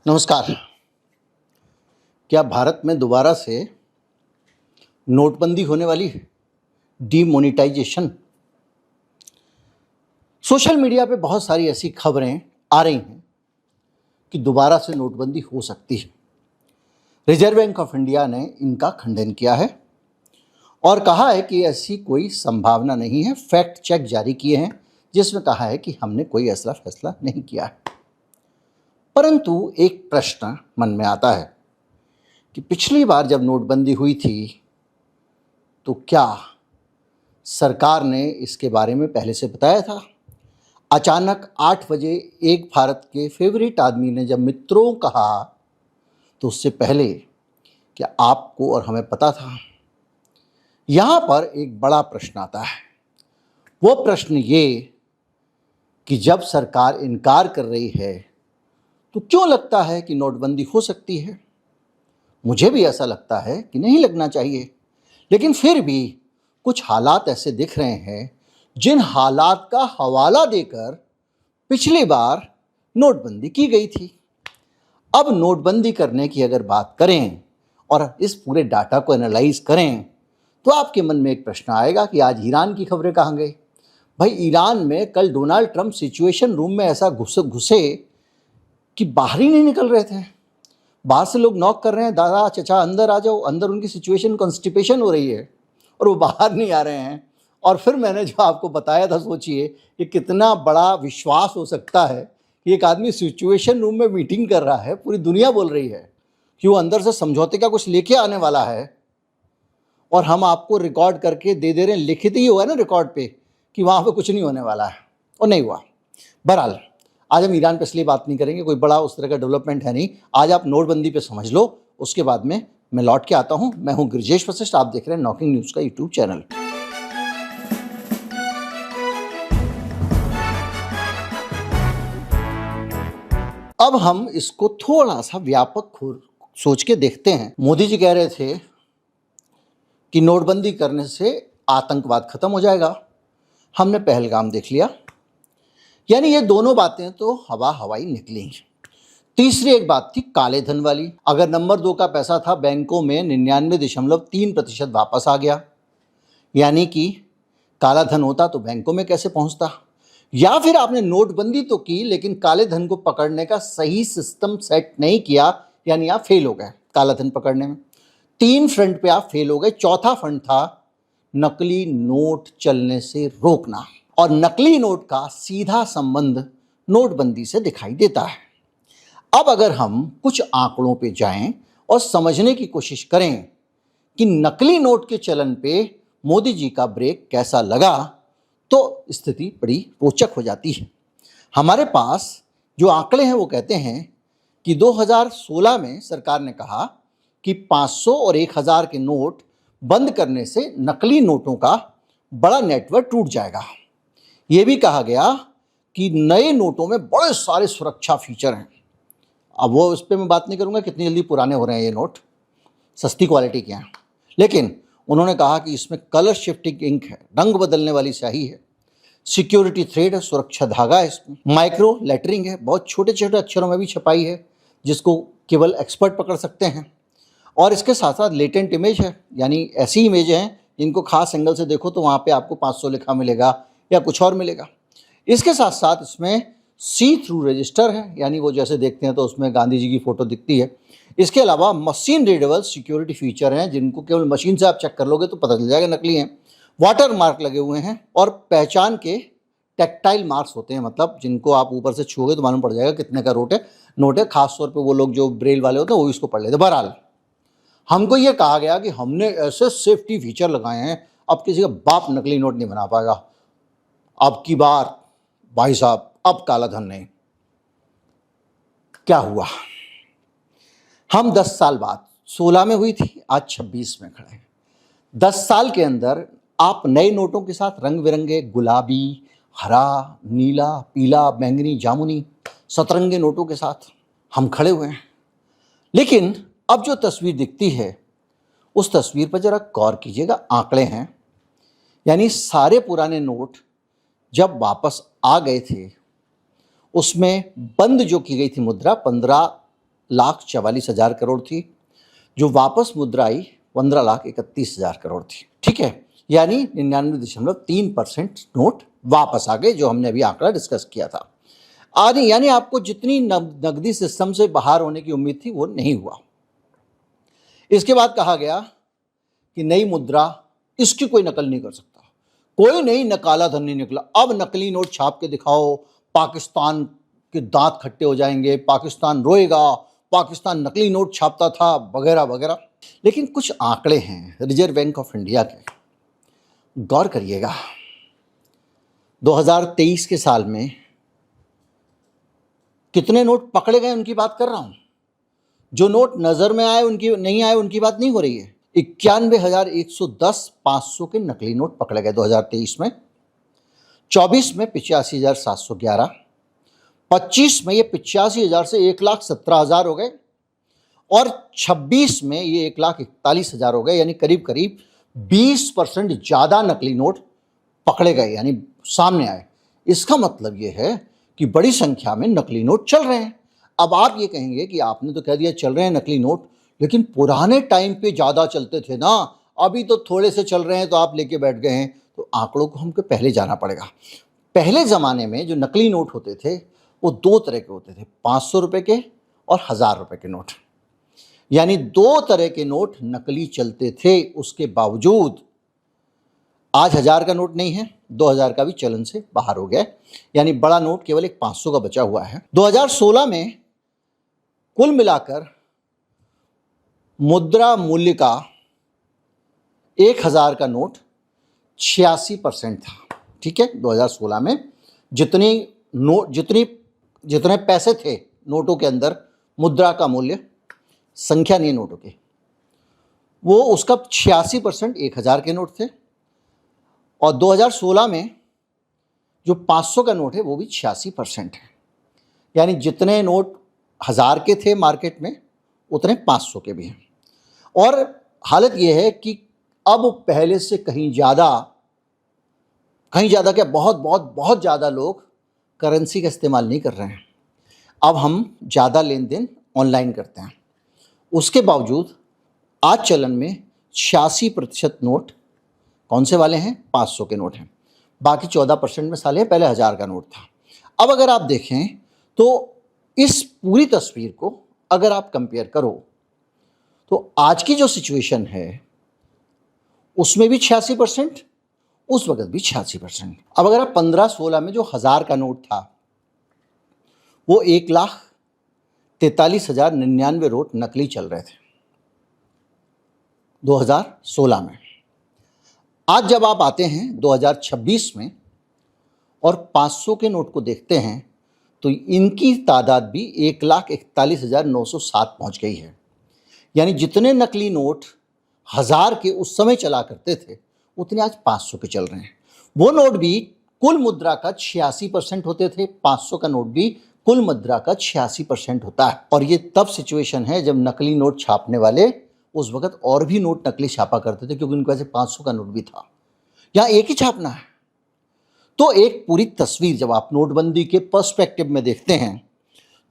नमस्कार। क्या भारत में दोबारा से नोटबंदी होने वाली है? डीमोनेटाइजेशन। सोशल मीडिया पे बहुत सारी ऐसी खबरें आ रही हैं कि दोबारा से नोटबंदी हो सकती है। रिजर्व बैंक ऑफ इंडिया ने इनका खंडन किया है और कहा है कि ऐसी कोई संभावना नहीं है। फैक्ट चेक जारी किए हैं जिसमें कहा है कि हमने कोई ऐसा फैसला नहीं किया है। परंतु एक प्रश्न मन में आता है कि पिछली बार जब नोटबंदी हुई थी तो क्या सरकार ने इसके बारे में पहले से बताया था? अचानक 8 बजे एक भारत के फेवरेट आदमी ने जब मित्रों कहा तो उससे पहले क्या आपको और हमें पता था? यहाँ पर एक बड़ा प्रश्न आता है। वो प्रश्न ये कि जब सरकार इनकार कर रही है तो क्यों लगता है कि नोटबंदी हो सकती है? मुझे भी ऐसा लगता है कि नहीं लगना चाहिए, लेकिन फिर भी कुछ हालात ऐसे दिख रहे हैं जिन हालात का हवाला देकर पिछली बार नोटबंदी की गई थी। अब नोटबंदी करने की अगर बात करें और इस पूरे डाटा को एनालाइज करें तो आपके मन में एक प्रश्न आएगा कि आज ईरान की खबरें कहाँ गई? भाई, ईरान में कल डोनाल्ड ट्रंप सिचुएशन रूम में ऐसा घुसे कि बाहर ही नहीं निकल रहे थे। बाहर से लोग नॉक कर रहे हैं, दादा चचा अंदर आ जाओ। अंदर उनकी सिचुएशन कॉन्स्टिपेशन हो रही है और वो बाहर नहीं आ रहे हैं। और फिर मैंने जो आपको बताया था, सोचिए कि कितना बड़ा विश्वास हो सकता है कि एक आदमी सिचुएशन रूम में मीटिंग कर रहा है, पूरी दुनिया बोल रही है कि वो अंदर से समझौते का कुछ लेके आने वाला है और हम आपको रिकॉर्ड करके दे दे रहे हैं। लिखित ही हुआ है ना रिकॉर्ड पे कि वहाँ पे कुछ नहीं होने वाला है, और नहीं हुआ। बहरहाल आज हम ईरान पे इसलिए बात नहीं करेंगे, कोई बड़ा उस तरह का डेवलपमेंट है नहीं। आज आप नोटबंदी पे समझ लो, उसके बाद में मैं लौट के आता हूं। मैं हूं गिरिजेश वशिष्ठ, आप देख रहे हैं नॉकिंग न्यूज़ का यूट्यूब चैनल। अब हम इसको थोड़ा सा व्यापक सोच के देखते हैं। मोदी जी कह रहे थे कि नोटबंदी करने से आतंकवाद खत्म हो जाएगा। हमने पहलगाम देख लिया, यानी ये दोनों बातें तो हवाई निकली। तीसरी एक बात थी काले धन वाली। अगर नंबर 2 का पैसा था बैंकों में 99.3% वापस आ गया, यानी कि काला धन होता तो बैंकों में कैसे पहुंचता? या फिर आपने नोटबंदी तो की लेकिन काले धन को पकड़ने का सही सिस्टम सेट नहीं किया, यानी आप फेल हो गए काला धन पकड़ने में। 3 फ्रंट पे आप फेल हो गए। चौथा फ्रंट था नकली नोट चलने से रोकना, और नकली नोट का सीधा संबंध नोटबंदी से दिखाई देता है। अब अगर हम कुछ आंकड़ों पे जाएं और समझने की कोशिश करें कि नकली नोट के चलन पे मोदी जी का ब्रेक कैसा लगा, तो स्थिति बड़ी रोचक हो जाती है। हमारे पास जो आंकड़े हैं वो कहते हैं कि 2016 में सरकार ने कहा कि 500 और 1000 के नोट बंद करने से नकली नोटों का बड़ा नेटवर्क टूट जाएगा। ये भी कहा गया कि नए नोटों में बड़े सारे सुरक्षा फीचर हैं। अब वो उस पर मैं बात नहीं करूंगा कितनी जल्दी पुराने हो रहे हैं ये नोट, सस्ती क्वालिटी के हैं। लेकिन उन्होंने कहा कि इसमें कलर शिफ्टिंग इंक है, रंग बदलने वाली स्याही है, सिक्योरिटी थ्रेड है, सुरक्षा धागा है, इसमें माइक्रो लेटरिंग है, बहुत छोटे छोटे अक्षरों में भी छपाई है जिसको केवल एक्सपर्ट पकड़ सकते हैं। और इसके साथ साथ लेटेंट इमेज है, यानी ऐसी इमेज हैं जिनको खास एंगल से देखो तो वहाँ पे आपको 500 लिखा मिलेगा या कुछ और मिलेगा। इसके साथ साथ इसमें सी थ्रू रजिस्टर है, यानी वो जैसे देखते हैं तो उसमें गांधी जी की फोटो दिखती है। इसके अलावा मशीन रीडेबल सिक्योरिटी फीचर हैं जिनको केवल मशीन से आप चेक कर लोगे तो पता चल जाएगा नकली हैं। वाटर मार्क लगे हुए हैं और पहचान के टेक्टाइल मार्क्स होते हैं, मतलब जिनको आप ऊपर से छूओगे तो मालूम पड़ जाएगा कितने का नोट है। खासतौर पर वो लोग जो ब्रेल वाले होते हैं वो इसको पढ़ लेते। बहरहाल हमको ये कहा गया कि हमने ऐसे सेफ्टी फीचर लगाए हैं अब किसी का बाप नकली नोट नहीं बना पाएगा। अब की बार भाई साहब, अब काला धन नहीं। क्या हुआ? हम 10 साल बाद 16 में हुई थी, आज 26 में खड़े हैं। 10 साल के अंदर आप नए नोटों के साथ रंग बिरंगे गुलाबी, हरा, नीला, पीला, बैंगनी, जामुनी, सतरंगे नोटों के साथ हम खड़े हुए हैं। लेकिन अब जो तस्वीर दिखती है उस तस्वीर पर जरा गौर कीजिएगा। आंकड़े हैं, यानी सारे पुराने नोट जब वापस आ गए थे उसमें बंद जो की गई थी मुद्रा 15 15,44,000 करोड़ थी, जो वापस मुद्रा आई 15,31,000 करोड़ थी। ठीक है, यानी 99.3% नोट वापस आ गए, जो हमने अभी आंकड़ा डिस्कस किया था। यानी आपको जितनी नकदी सिस्टम से बाहर होने की उम्मीद थी वो नहीं हुआ। इसके बाद कहा गया कि नई मुद्रा, इसकी कोई नकल नहीं कर सकता, कोई नई नकाला धन नहीं निकला, अब नकली नोट छाप के दिखाओ, पाकिस्तान के दांत खट्टे हो जाएंगे, पाकिस्तान रोएगा, पाकिस्तान नकली नोट छापता था, वगैरह वगैरह। लेकिन कुछ आंकड़े हैं रिजर्व बैंक ऑफ इंडिया के, गौर करिएगा। 2023 के साल में कितने नोट पकड़े गए उनकी बात कर रहा हूं, जो नोट नजर में आए उनकी नहीं आए उनकी बात नहीं हो रही है। 91,110 500 के नकली नोट पकड़े गए 2023 में। 24 में 85,711, 25 में ये 85,000 से 1,17,000 हो गए, और 26 में ये 1,41,000 हो गए, यानी करीब करीब 20% ज़्यादा नकली नोट पकड़े गए, यानी सामने आए। इसका मतलब ये है कि बड़ी संख्या में नकली नोट चल रहे हैं। अब आप ये कहेंगे कि आपने तो कह दिया चल रहे हैं नकली नोट, लेकिन पुराने टाइम पे ज़्यादा चलते थे ना, अभी तो थोड़े से चल रहे हैं तो आप लेके बैठ गए हैं। तो आंकड़ों को हमको पहले जाना पड़ेगा। पहले ज़माने में जो नकली नोट होते थे वो दो तरह के होते थे, 500 रुपये के और 1,000 रुपये के नोट, यानी दो तरह के नोट नकली चलते थे। उसके बावजूद आज 1,000 का नोट नहीं है, 2,000 का भी चलन से बाहर हो गया, यानी बड़ा नोट केवल एक 500 का बचा हुआ है। 2016 में कुल मिलाकर मुद्रा मूल्य का 1,000 का नोट 86% था। ठीक है, 2016 में जितने पैसे थे नोटों के अंदर, मुद्रा का मूल्य, संख्या नहीं नोटों की, वो उसका 86% 1,000 के नोट थे। और 2016 में जो 500 का नोट है वो भी 86% है, यानी जितने नोट 1,000 के थे मार्केट में उतने 500 के भी हैं। और हालत ये है कि अब पहले से कहीं ज़्यादा क्या, बहुत बहुत बहुत ज़्यादा लोग करेंसी का इस्तेमाल नहीं कर रहे हैं। अब हम ज़्यादा लेन देन ऑनलाइन करते हैं। उसके बावजूद आज चलन में 86% नोट कौन से वाले हैं? 500 के नोट हैं। बाकी 14% में साले पहले 1,000 का नोट था। अब अगर आप देखें तो इस पूरी तस्वीर को अगर आप कंपेयर करो तो आज की जो सिचुएशन है उसमें भी 86%, उस वक्त भी 86%। अब अगर आप 15-16 में जो 1,000 का नोट था वो 1,43,099 नोट नकली चल रहे थे 2016 में। आज जब आप आते हैं 2026 में और 500 के नोट को देखते हैं तो इनकी तादाद भी 1,41,907 पहुंच गई है। यानी जितने नकली नोट 1,000 के उस समय चला करते थे उतने आज 500 के चल रहे हैं। वो नोट भी कुल मुद्रा का 86% होते थे, 500 का नोट भी कुल मुद्रा का 86% होता है। और ये तब सिचुएशन है जब नकली नोट छापने वाले उस वक्त और भी नोट नकली छापा करते थे, क्योंकि उनके पास 500 का नोट भी था। यहाँ एक ही छापना है। तो एक पूरी तस्वीर जब आप नोटबंदी के पर्सपेक्टिव में देखते हैं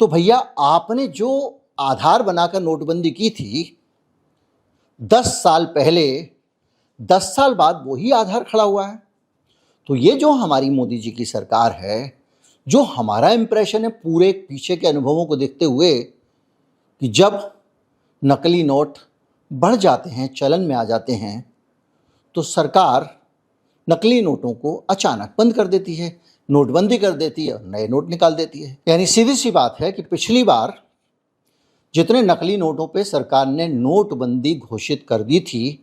तो भैया आपने जो आधार बनाकर नोटबंदी की थी 10 साल पहले, 10 साल बाद वही आधार खड़ा हुआ है। तो ये जो हमारी मोदी जी की सरकार है, जो हमारा इंप्रेशन है पूरे पीछे के अनुभवों को देखते हुए कि जब नकली नोट बढ़ जाते हैं, चलन में आ जाते हैं, तो सरकार नकली नोटों को अचानक बंद कर देती है, नोटबंदी कर देती है, नए नोट निकाल देती है। यानी सीधी सी बात है कि पिछली बार जितने नकली नोटों पे सरकार ने नोटबंदी घोषित कर दी थी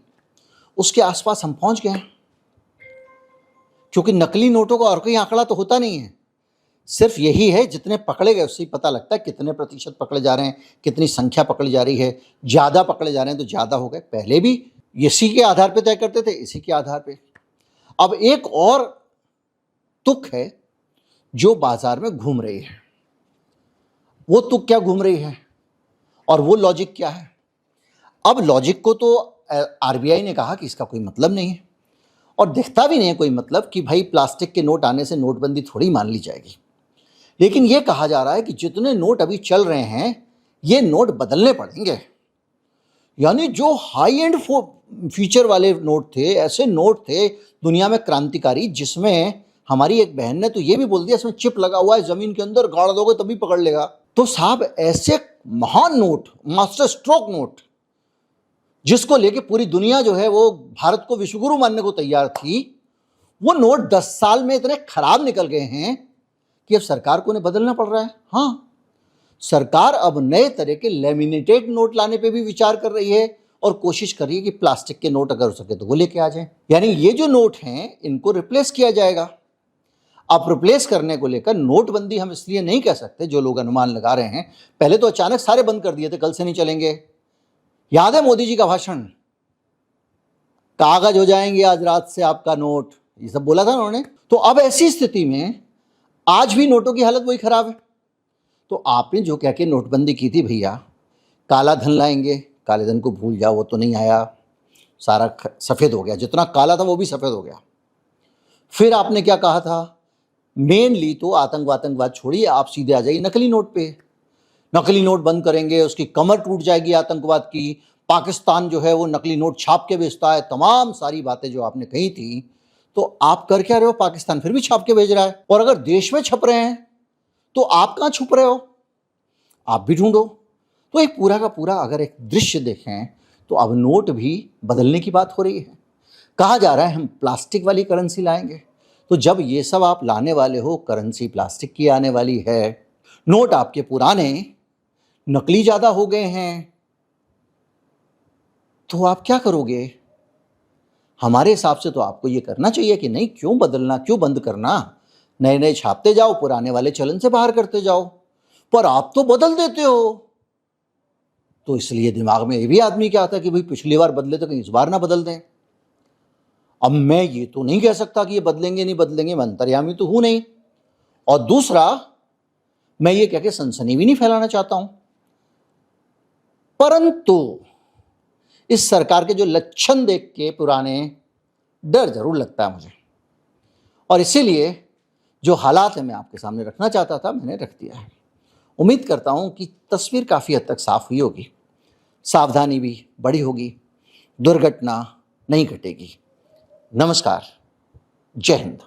उसके आसपास हम पहुंच गए, क्योंकि नकली नोटों का और कोई आंकड़ा तो होता नहीं है, सिर्फ यही है जितने पकड़े गए उससे पता लगता है कितने प्रतिशत पकड़े जा रहे हैं, कितनी संख्या पकड़ी जा रही है। ज़्यादा पकड़े जा रहे हैं तो ज़्यादा हो गए, पहले भी इसी के आधार पे तय करते थे, इसी के आधार पे। अब एक और तुक है जो बाजार में घूम रही है। वो तुक क्या घूम रही है और वो लॉजिक क्या है? अब लॉजिक को तो आरबीआई ने कहा कि इसका कोई मतलब नहीं है और दिखता भी नहीं है कोई मतलब कि भाई प्लास्टिक के नोट आने से नोटबंदी थोड़ी मान ली जाएगी। लेकिन ये कहा जा रहा है कि जितने नोट अभी चल रहे हैं ये नोट बदलने पड़ेंगे। यानी जो हाई एंड फीचर वाले नोट थे, ऐसे नोट थे दुनिया में क्रांतिकारी, जिसमें हमारी एक बहन ने तो ये भी बोल दिया इसमें चिप लगा हुआ है, जमीन के अंदर गाड़ दोगे तभी पकड़ लेगा। तो साहब ऐसे महान नोट, मास्टर स्ट्रोक नोट, जिसको लेके पूरी दुनिया जो है वो भारत को विश्वगुरु मानने को तैयार थी, वो नोट 10 साल में इतने खराब निकल गए हैं कि अब सरकार को उन्हें बदलना पड़ रहा है। हाँ, सरकार अब नए तरह के लेमिनेटेड नोट लाने पे भी विचार कर रही है और कोशिश कर रही है कि प्लास्टिक के नोट अगर हो सके तो वो लेके आ जाए। यानी ये जो नोट हैं इनको रिप्लेस किया जाएगा। अब रिप्लेस करने को लेकर नोटबंदी हम इसलिए नहीं कह सकते, जो लोग अनुमान लगा रहे हैं, पहले तो अचानक सारे बंद कर दिए थे, कल से नहीं चलेंगे। याद है मोदी जी का भाषण, कागज हो जाएंगे आज रात से आपका नोट, ये सब बोला था उन्होंने। तो अब ऐसी स्थिति में आज भी नोटों की हालत वही खराब है। तो आपने जो कह के नोटबंदी की थी, भैया काला धन लाएंगे, काले धन को भूल जाओ, वो तो नहीं आया, सारा सफ़ेद हो गया, जितना काला था वो भी सफ़ेद हो गया। फिर आपने क्या कहा था, मेनली तो आतंकवाद छोड़िए, आप सीधे आ जाइए नकली नोट पे। नकली नोट बंद करेंगे, उसकी कमर टूट जाएगी आतंकवाद की, पाकिस्तान जो है वो नकली नोट छाप के बेचता है, तमाम सारी बातें जो आपने कही थी। तो आप कर क्या रहे हो, पाकिस्तान फिर भी छाप के भेज रहा है, और अगर देश में छप रहे हैं तो आप कहाँ छुप रहे हो, आप भी ढूंढो। तो एक पूरा का पूरा अगर एक दृश्य देखें तो अब नोट भी बदलने की बात हो रही है। कहा जा रहा है हम प्लास्टिक वाली करेंसी लाएंगे। तो जब ये सब आप लाने वाले हो, करेंसी प्लास्टिक की आने वाली है, नोट आपके पुराने नकली ज़्यादा हो गए हैं, तो आप क्या करोगे? हमारे हिसाब से तो आपको ये करना चाहिए कि नहीं, क्यों बदलना, क्यों बंद करना, नए नए छापते जाओ, पुराने वाले चलन से बाहर करते जाओ। पर आप तो बदल देते हो। तो इसलिए दिमाग में ये भी आदमी क्या आता है कि भाई पिछली बार बदले तो कहीं इस बार ना बदल दें। अब मैं ये तो नहीं कह सकता कि ये बदलेंगे नहीं बदलेंगे, मैं अंतर्यामी तो हूं नहीं, और दूसरा मैं ये कह के सनसनी भी नहीं फैलाना चाहता हूं। परंतु इस सरकार के जो लक्षण देख के पुराने डर जरूर लगता है मुझे, और इसीलिए जो हालात है मैं आपके सामने रखना चाहता था, मैंने रख दिया है। उम्मीद करता हूं कि तस्वीर काफ़ी हद तक साफ हुई होगी, सावधानी भी बड़ी होगी, दुर्घटना नहीं घटेगी। नमस्कार, जय हिंद।